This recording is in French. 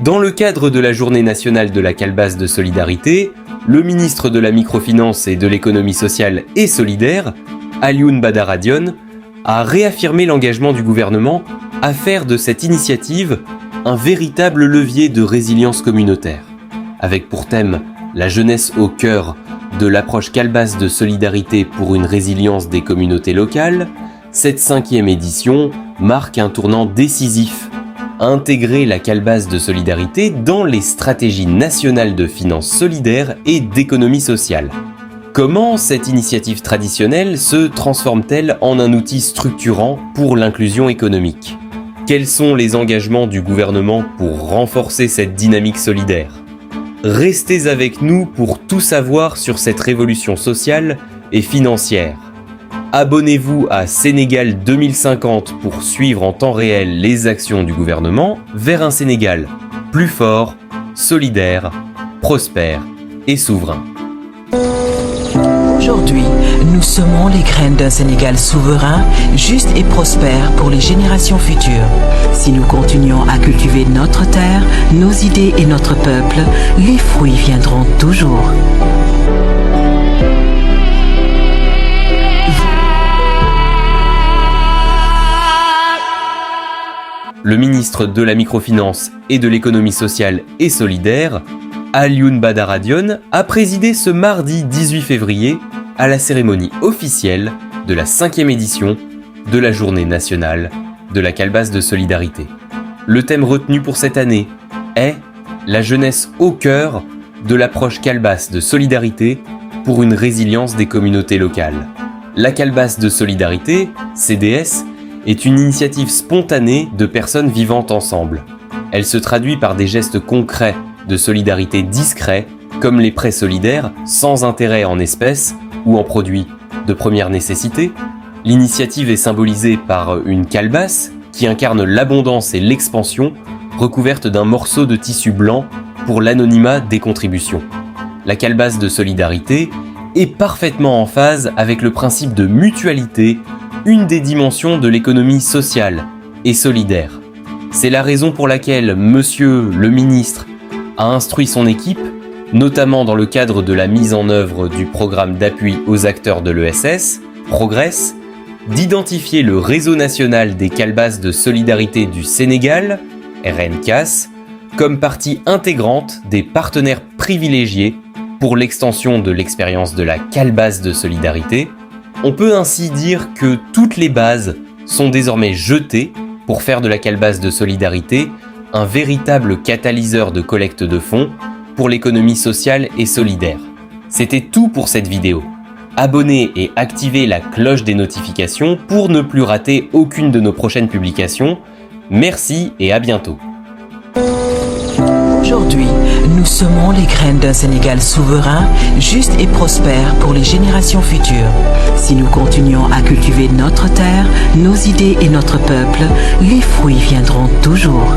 Dans le cadre de la Journée nationale de la calebasse de solidarité, le ministre de la Microfinance et de l'Économie sociale et solidaire, Alioune Badara Dione, a réaffirmé l'engagement du gouvernement à faire de cette initiative un véritable levier de résilience communautaire, avec pour thème la jeunesse au cœur de l'approche calebasse de solidarité pour une résilience des communautés locales. Cette 5e édition marque un tournant décisif, intégrer la calebasse de solidarité dans les stratégies nationales de finances solidaires et d'économie sociale. Comment cette initiative traditionnelle se transforme-t-elle en un outil structurant pour l'inclusion économique ? Quels sont les engagements du gouvernement pour renforcer cette dynamique solidaire ? Restez avec nous pour tout savoir sur cette révolution sociale et financière. Abonnez-vous à Sénégal 2050 pour suivre en temps réel les actions du gouvernement vers un Sénégal plus fort, solidaire, prospère et souverain. Aujourd'hui, nous semons les graines d'un Sénégal souverain, juste et prospère pour les générations futures. Si nous continuons à cultiver notre terre, nos idées et notre peuple, les fruits viendront toujours. Le ministre de la Microfinance et de l'Économie sociale et solidaire, Alioune Badara Dione, a présidé ce mardi 18 février à la cérémonie officielle de la 5e édition de la Journée nationale de la calebasse de solidarité. Le thème retenu pour cette année est la jeunesse au cœur de l'approche calebasse de solidarité pour une résilience des communautés locales. La calebasse de solidarité, CDS, est une initiative spontanée de personnes vivant ensemble. Elle se traduit par des gestes concrets de solidarité discrets, comme les prêts solidaires sans intérêt en espèces ou en produits de première nécessité. L'initiative est symbolisée par une calebasse qui incarne l'abondance et l'expansion, recouverte d'un morceau de tissu blanc pour l'anonymat des contributions. La calebasse de solidarité est parfaitement en phase avec le principe de mutualité, une des dimensions de l'économie sociale et solidaire. C'est la raison pour laquelle Monsieur le ministre a instruit son équipe, notamment dans le cadre de la mise en œuvre du programme d'appui aux acteurs de l'ESS, Progress, d'identifier le Réseau national des calebasses de solidarité du Sénégal, RNCAS, comme partie intégrante des partenaires privilégiés pour l'extension de l'expérience de la calebasse de solidarité. On peut ainsi dire que toutes les bases sont désormais jetées pour faire de la calebasse de solidarité un véritable catalyseur de collecte de fonds pour l'économie sociale et solidaire. C'était tout pour cette vidéo. Abonnez et activez la cloche des notifications pour ne plus rater aucune de nos prochaines publications. Merci et à bientôt. Aujourd'hui, nous semons les graines d'un Sénégal souverain, juste et prospère pour les générations futures. Si nous continuons à cultiver notre terre, nos idées et notre peuple, les fruits viendront toujours.